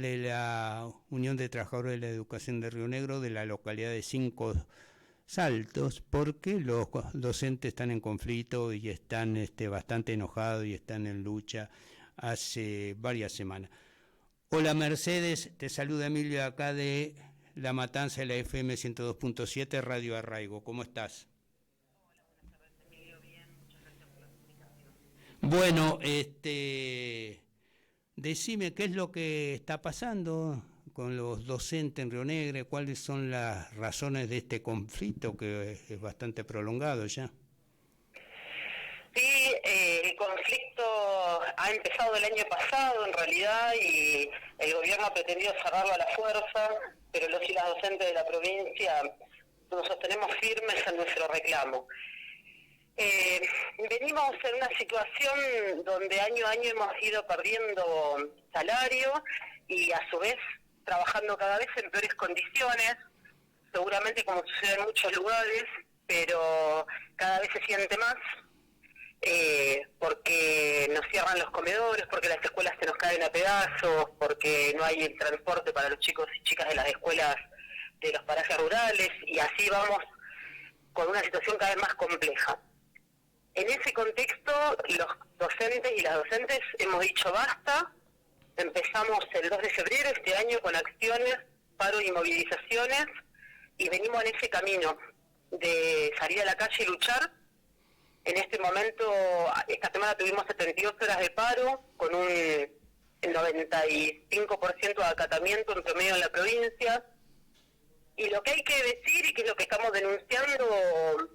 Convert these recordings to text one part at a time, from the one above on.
de la Unión de Trabajadores de la Educación de Río Negro de la localidad de Cinco Saltos, porque los docentes están en conflicto y están bastante enojados y están en lucha hace varias semanas. Hola Mercedes, te saluda Emilio acá de La Matanza de la FM 102.7 Radio Arraigo. ¿Cómo estás? Hola, buenas tardes, Emilio. Bien, muchas gracias por la comunicación. Bueno, decime qué es lo que está pasando con los docentes en Río Negro, cuáles son las razones de este conflicto que es bastante prolongado ya. Sí, el conflicto ha empezado el año pasado en realidad y el gobierno ha pretendido cerrarlo a la fuerza, pero los y las docentes de la provincia nos sostenemos firmes en nuestro reclamo. Venimos en una situación donde año a año hemos ido perdiendo salario y a su vez trabajando cada vez en peores condiciones, seguramente como sucede en muchos lugares, pero cada vez se siente más, porque nos cierran los comedores, porque las escuelas se nos caen a pedazos, porque no hay transporte para los chicos y chicas de las escuelas de los parajes rurales, y así vamos con una situación cada vez más compleja. En ese contexto, los docentes y las docentes hemos dicho basta. Empezamos el 2 de febrero este año con acciones, paro y movilizaciones, y venimos en ese camino de salir a la calle y luchar. En este momento, esta semana tuvimos 72 horas de paro, con un 95% de acatamiento en promedio en la provincia. Y lo que hay que decir, y que es lo que estamos denunciando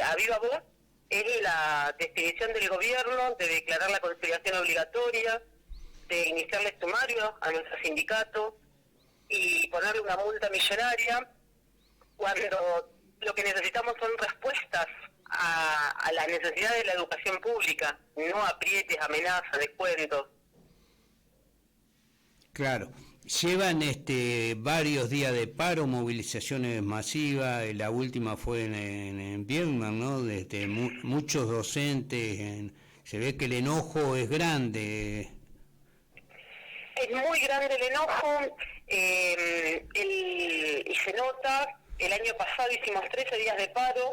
a viva voz, es la definición del gobierno de declarar la conciliación obligatoria, de iniciarle sumario a nuestro sindicato y ponerle una multa millonaria, cuando lo que necesitamos son respuestas a la necesidad de la educación pública, no aprietes, amenazas, descuentos. Claro, llevan varios días de paro, movilizaciones masivas, la última fue en Vietnam, ¿no? Muchos docentes, se ve que el enojo es grande. Es muy grande el enojo, y se nota. El año pasado hicimos 13 días de paro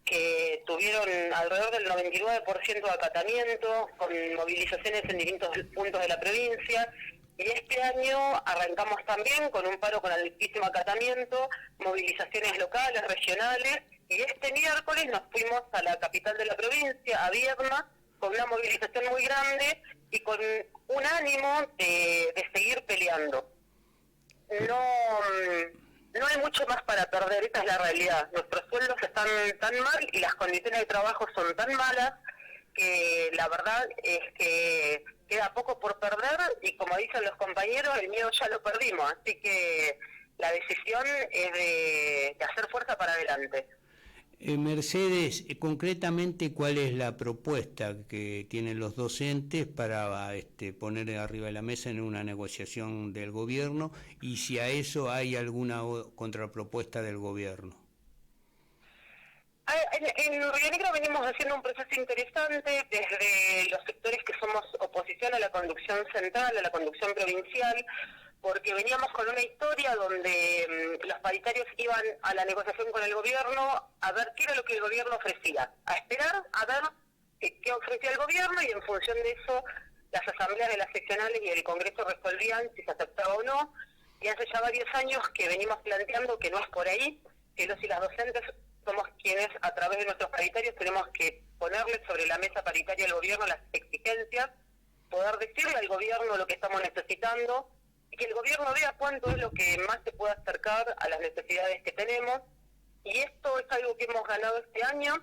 que tuvieron alrededor del 99% de acatamiento, con movilizaciones en distintos puntos de la provincia. Y este año arrancamos también con un paro con altísimo acatamiento, movilizaciones locales, regionales, y este miércoles nos fuimos a la capital de la provincia, a Viedma, con una movilización muy grande y con un ánimo de seguir peleando. No hay mucho más para perder, esta es la realidad. Nuestros sueldos están tan mal y las condiciones de trabajo son tan malas que la verdad es que queda poco por perder, y como dicen los compañeros, el miedo ya lo perdimos, así que la decisión es de hacer fuerza para adelante. Mercedes, concretamente, ¿cuál es la propuesta que tienen los docentes para poner arriba de la mesa en una negociación del gobierno, y si a eso hay alguna contrapropuesta del gobierno? En Río Negro venimos haciendo un proceso interesante desde los sectores que somos oposición a la conducción central, a la conducción provincial, porque veníamos con una historia donde los paritarios iban a la negociación con el gobierno a ver qué era lo que el gobierno ofrecía, a esperar a ver qué ofrecía el gobierno, y en función de eso las asambleas de las seccionales y el Congreso resolvían si se aceptaba o no. Y hace ya varios años que venimos planteando que no es por ahí, que los y las docentes somos quienes a través de nuestros paritarios tenemos que ponerle sobre la mesa paritaria al gobierno las exigencias, poder decirle al gobierno lo que estamos necesitando, y que el gobierno vea cuánto es lo que más se puede acercar a las necesidades que tenemos. Y esto es algo que hemos ganado este año.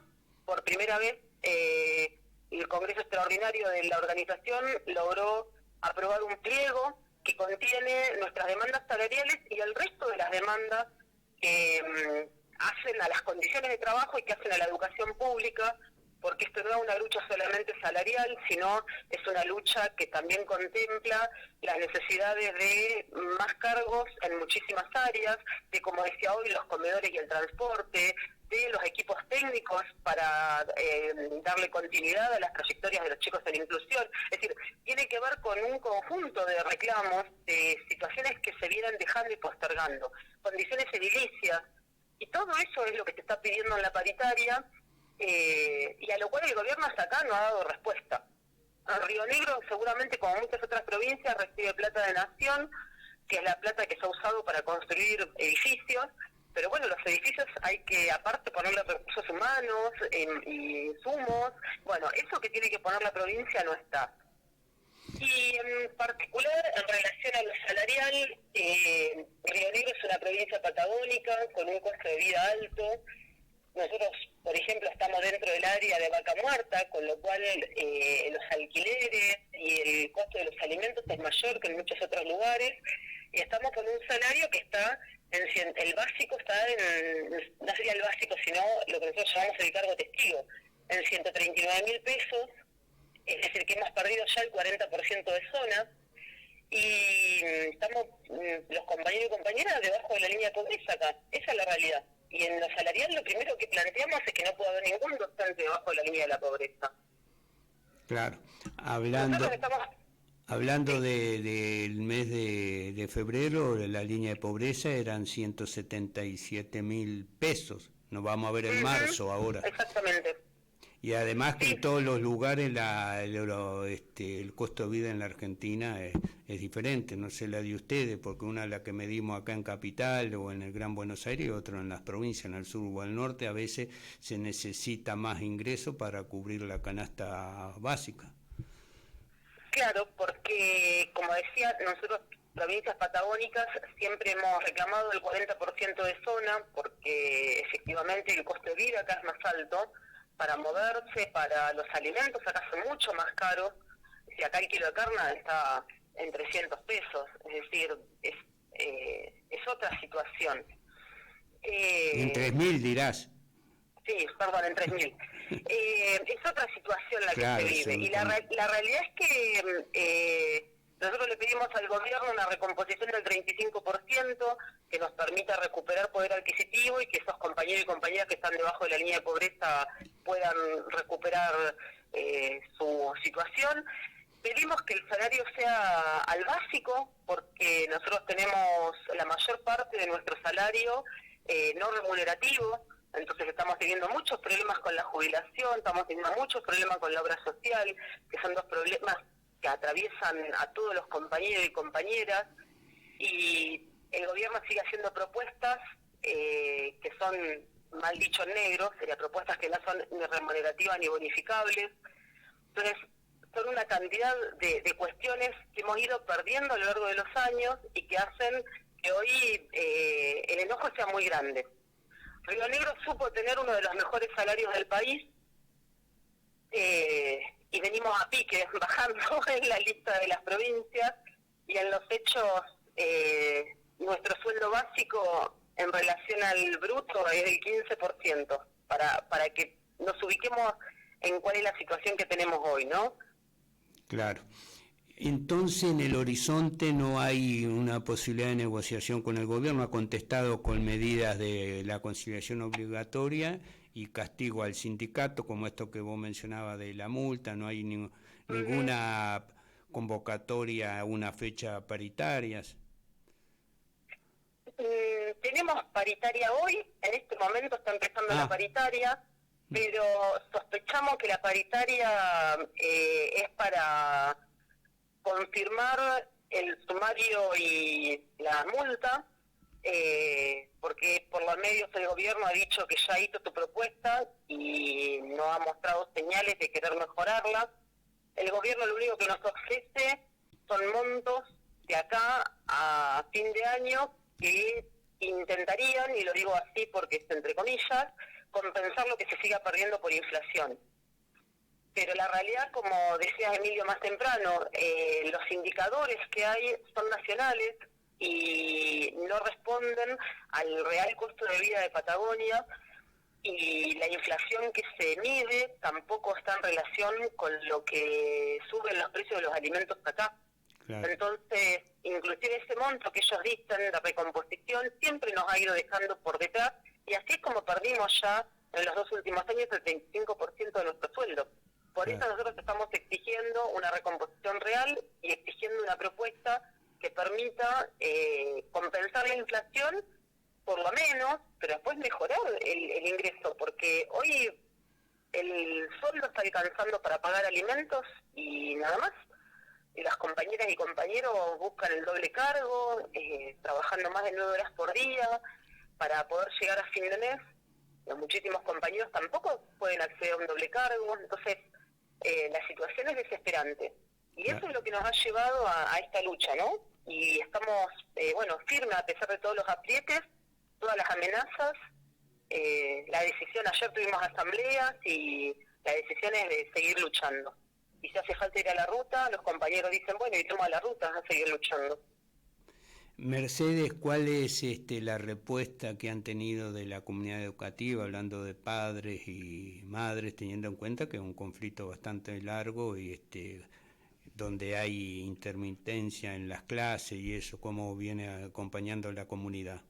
Por primera vez, el Congreso Extraordinario de la organización logró aprobar un pliego que contiene nuestras demandas salariales y el resto de las demandas que hacen a las condiciones de trabajo y que hacen a la educación pública, porque esto no es una lucha solamente salarial, sino es una lucha que también contempla las necesidades de más cargos en muchísimas áreas, de, como decía hoy, los comedores y el transporte, de los equipos técnicos para darle continuidad a las trayectorias de los chicos en inclusión. Es decir, tiene que ver con un conjunto de reclamos, de situaciones que se vienen dejando y postergando, condiciones edilicias, y todo eso es lo que se está pidiendo en la paritaria, y a lo cual el gobierno hasta acá no ha dado respuesta. Río Negro, seguramente como muchas otras provincias, recibe plata de Nación, que es la plata que se ha usado para construir edificios, pero bueno, los edificios hay que aparte ponerle recursos humanos y insumos. Bueno, eso que tiene que poner la provincia no está. Y en particular, en relación a lo salarial, Río Negro es una provincia patagónica con un costo de vida alto. Nosotros, por ejemplo, estamos dentro del área de Vaca Muerta, con lo cual los alquileres y el costo de los alimentos es mayor que en muchos otros lugares, y estamos con un salario que está el básico está no sería el básico, sino lo que nosotros llamamos el cargo testigo, en 139.000 pesos, es decir, que hemos perdido ya el 40% de zona, y estamos los compañeros y compañeras debajo de la línea de pobreza acá. Esa es la realidad. Y en lo salarial lo primero que planteamos es que no puede haber ningún docente debajo de la línea de la pobreza. Claro, hablando del mes de febrero, la línea de pobreza eran 177.000 pesos. Nos vamos a ver en marzo ahora. Exactamente. Y además que en todos los lugares el costo de vida en la Argentina es diferente, no sé la de ustedes, porque una es la que medimos acá en Capital o en el Gran Buenos Aires y otra en las provincias, en el sur o al norte, a veces se necesita más ingreso para cubrir la canasta básica. Claro, porque como decía, nosotros, provincias patagónicas, siempre hemos reclamado el 40% de zona, porque efectivamente el costo de vida acá es más alto, para moverse, para los alimentos acá son mucho más caros. Si acá el kilo de carne está en 300 pesos, es decir, es otra situación. En 3.000 dirás. Sí, perdón, en 3.000. Es otra situación la que se vive. Y la realidad es que nosotros le pedimos al gobierno una recomposición del 35% que nos permita recuperar poder adquisitivo y que esos compañeros y compañeras que están debajo de la línea de pobreza puedan recuperar su situación. Pedimos que el salario sea al básico, porque nosotros tenemos la mayor parte de nuestro salario no remunerativo. Entonces estamos teniendo muchos problemas con la jubilación, estamos teniendo muchos problemas con la obra social, que son dos problemas que atraviesan a todos los compañeros y compañeras, y el gobierno sigue haciendo propuestas que son, mal dicho, negros, serían propuestas que no son ni remunerativas ni bonificables. Entonces son una cantidad de cuestiones que hemos ido perdiendo a lo largo de los años y que hacen que hoy el enojo sea muy grande. Río Negro supo tener uno de los mejores salarios del país, y venimos a pique, bajando en la lista de las provincias, y en los hechos nuestro sueldo básico en relación al bruto es del 15%, para que nos ubiquemos en cuál es la situación que tenemos hoy, ¿no? Claro. Entonces, en el horizonte no hay una posibilidad de negociación con el gobierno. Ha contestado con medidas de la conciliación obligatoria y castigo al sindicato, como esto que vos mencionabas de la multa. No hay ninguna convocatoria a una fecha paritarias. Tenemos paritaria hoy, en este momento está empezando la paritaria, pero sospechamos que la paritaria es para confirmar el sumario y la multa, porque por los medios el gobierno ha dicho que ya hizo su propuesta y no ha mostrado señales de querer mejorarla. El gobierno lo único que nos ofrece son montos de acá a fin de año que intentarían, y lo digo así porque es entre comillas, compensar lo que se siga perdiendo por inflación. Pero la realidad, como decía Emilio más temprano, los indicadores que hay son nacionales y no responden al real costo de vida de Patagonia, y la inflación que se mide tampoco está en relación con lo que suben los precios de los alimentos acá. Claro. Entonces, inclusive ese monto que ellos dicen de recomposición siempre nos ha ido dejando por detrás, y así es como perdimos ya en los 2 últimos años el 25% de nuestro sueldo. Por eso nosotros estamos exigiendo una recomposición real y exigiendo una propuesta que permita compensar la inflación, por lo menos, pero después mejorar el ingreso, porque hoy el sueldo está alcanzando para pagar alimentos y nada más. Y las compañeras y compañeros buscan el doble cargo, trabajando más de 9 horas por día para poder llegar a fin de mes. Muchísimos compañeros tampoco pueden acceder a un doble cargo, entonces la situación es desesperante. Y eso es lo que nos ha llevado a esta lucha, ¿no? Y estamos, firmes a pesar de todos los aprietes, todas las amenazas. La decisión, ayer tuvimos asambleas y la decisión es de seguir luchando. Y si hace falta ir a la ruta, los compañeros dicen, bueno, y toma la ruta, a seguir luchando. Mercedes, ¿cuál es la respuesta que han tenido de la comunidad educativa, hablando de padres y madres, teniendo en cuenta que es un conflicto bastante largo y donde hay intermitencia en las clases y eso, cómo viene acompañando la comunidad?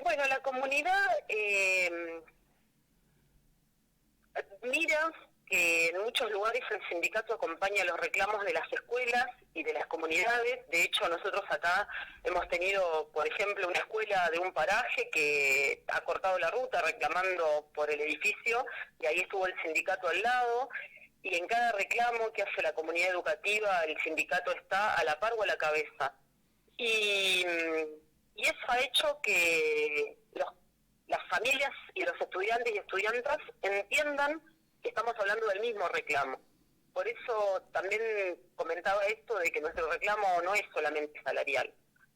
Bueno, la comunidad mira que en muchos lugares el sindicato acompaña los reclamos de las escuelas y de las comunidades. De hecho, nosotros acá hemos tenido, por ejemplo, una escuela de un paraje que ha cortado la ruta reclamando por el edificio, y ahí estuvo el sindicato al lado, y en cada reclamo que hace la comunidad educativa, el sindicato está a la par o a la cabeza. Y eso ha hecho que las familias y los estudiantes y estudiantas entiendan que estamos hablando del mismo reclamo. Por eso también comentaba esto de que nuestro reclamo no es solamente salarial.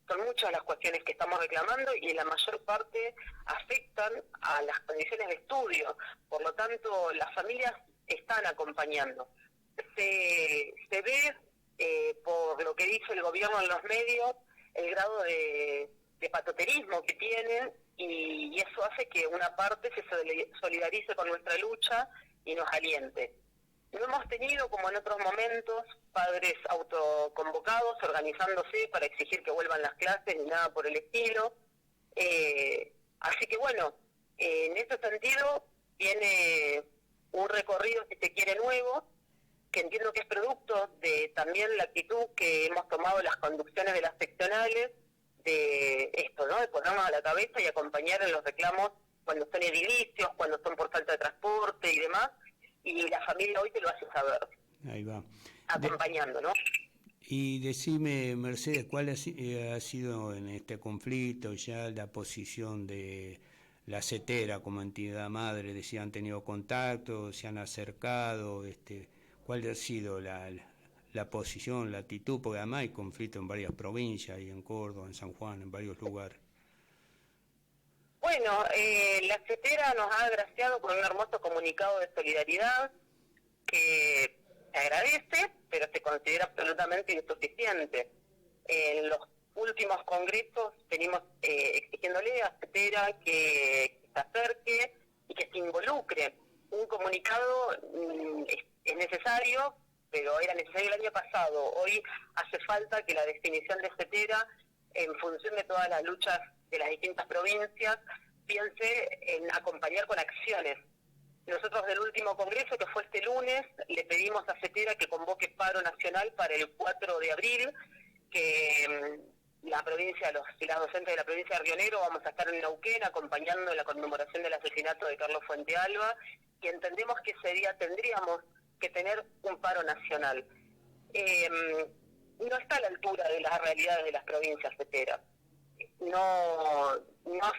Son muchas las cuestiones que estamos reclamando y la mayor parte afectan a las condiciones de estudio. Por lo tanto, las familias están acompañando. Se ve, por lo que dice el gobierno en los medios, el grado de patoterismo que tienen, y eso hace que una parte se solidarice con nuestra lucha y nos aliente. No hemos tenido, como en otros momentos, padres autoconvocados organizándose para exigir que vuelvan las clases ni nada por el estilo. Así que bueno, en ese sentido tiene un recorrido, si se quiere, nuevo, que entiendo que es producto de también la actitud que hemos tomado las conducciones de las seccionales, de esto, ¿no? De ponernos a la cabeza y acompañar en los reclamos cuando son edilicios, cuando son por falta de transporte y demás, y la familia hoy te lo hace saber. Ahí va. Acompañando, ¿no? Y decime, Mercedes, ¿cuál ha sido en este conflicto ya la posición de la CETERA como entidad madre? Decía, ¿han tenido contacto, se han acercado? ¿Cuál ha sido la posición, la actitud? Porque además hay conflicto en varias provincias, y en Córdoba, en San Juan, en varios lugares. Bueno, la CETERA nos ha agraciado con un hermoso comunicado de solidaridad que se agradece, pero se considera absolutamente insuficiente. En los últimos congresos venimos exigiéndole a CETERA que se acerque y que se involucre. Un comunicado es necesario, pero era necesario el año pasado. Hoy hace falta que la definición de CETERA, en función de todas las luchas de las distintas provincias, piense en acompañar con acciones. Nosotros del último congreso, que fue este lunes, le pedimos a CETERA que convoque paro nacional para el 4 de abril, que la provincia, los y las docentes de la provincia de Río Negro vamos a estar en Neuquén acompañando la conmemoración del asesinato de Carlos Fuentealba, y entendemos que ese día tendríamos que tener un paro nacional. No está a la altura de las realidades de las provincias, CETERA. No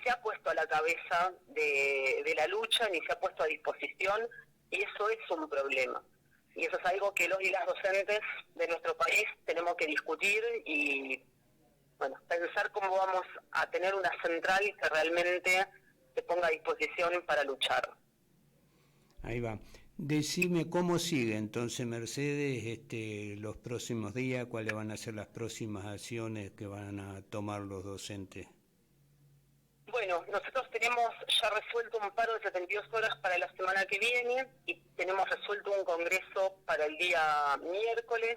se ha puesto a la cabeza de la lucha, ni se ha puesto a disposición, y eso es un problema. Y eso es algo que los y las docentes de nuestro país tenemos que discutir y, bueno, pensar cómo vamos a tener una central que realmente se ponga a disposición para luchar. Ahí va. Decime cómo sigue entonces, Mercedes, los próximos días, cuáles van a ser las próximas acciones que van a tomar los docentes. Bueno, nosotros tenemos ya resuelto un paro de 72 horas para la semana que viene y tenemos resuelto un congreso para el día miércoles.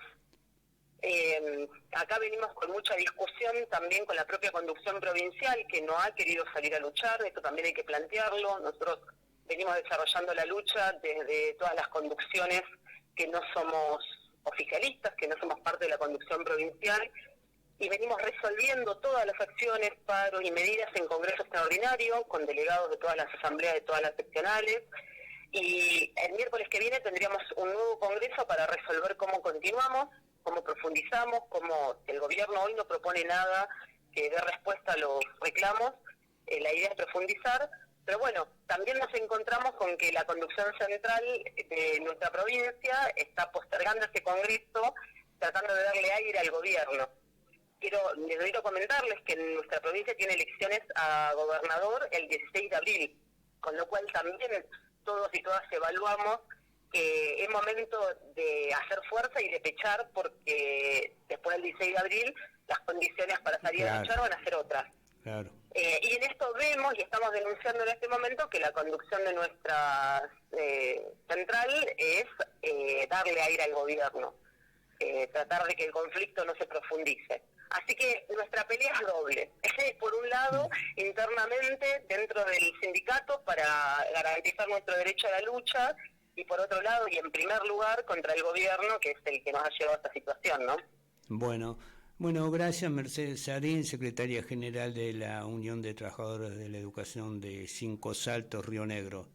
Acá venimos con mucha discusión también con la propia conducción provincial, que no ha querido salir a luchar. Esto también hay que plantearlo. Nosotros venimos desarrollando la lucha desde todas las conducciones que no somos oficialistas, que no somos parte de la conducción provincial, y venimos resolviendo todas las acciones, paros y medidas en congreso extraordinario con delegados de todas las asambleas, de todas las seccionales, y el miércoles que viene tendríamos un nuevo congreso para resolver cómo continuamos, cómo profundizamos, cómo el gobierno hoy no propone nada que dé respuesta a los reclamos. La idea es profundizar, pero bueno, también nos encontramos con que la conducción central de nuestra provincia está postergando ese congreso, tratando de darle aire al gobierno. Necesito comentarles que nuestra provincia tiene elecciones a gobernador el 16 de abril, con lo cual también todos y todas evaluamos que es momento de hacer fuerza y de pechar, porque después del 16 de abril las condiciones para salir a luchar van a ser otras. Claro. Y en esto vemos y estamos denunciando en este momento que la conducción de nuestra central es darle aire al gobierno, tratar de que el conflicto no se profundice. Así que nuestra pelea es doble. Por un lado, internamente dentro del sindicato para garantizar nuestro derecho a la lucha, y por otro lado, y en primer lugar, contra el gobierno, que es el que nos ha llevado a esta situación, ¿no? Bueno, gracias Mercedes Sarín, secretaria general de la Unión de Trabajadores de la Educación de Cinco Saltos, Río Negro.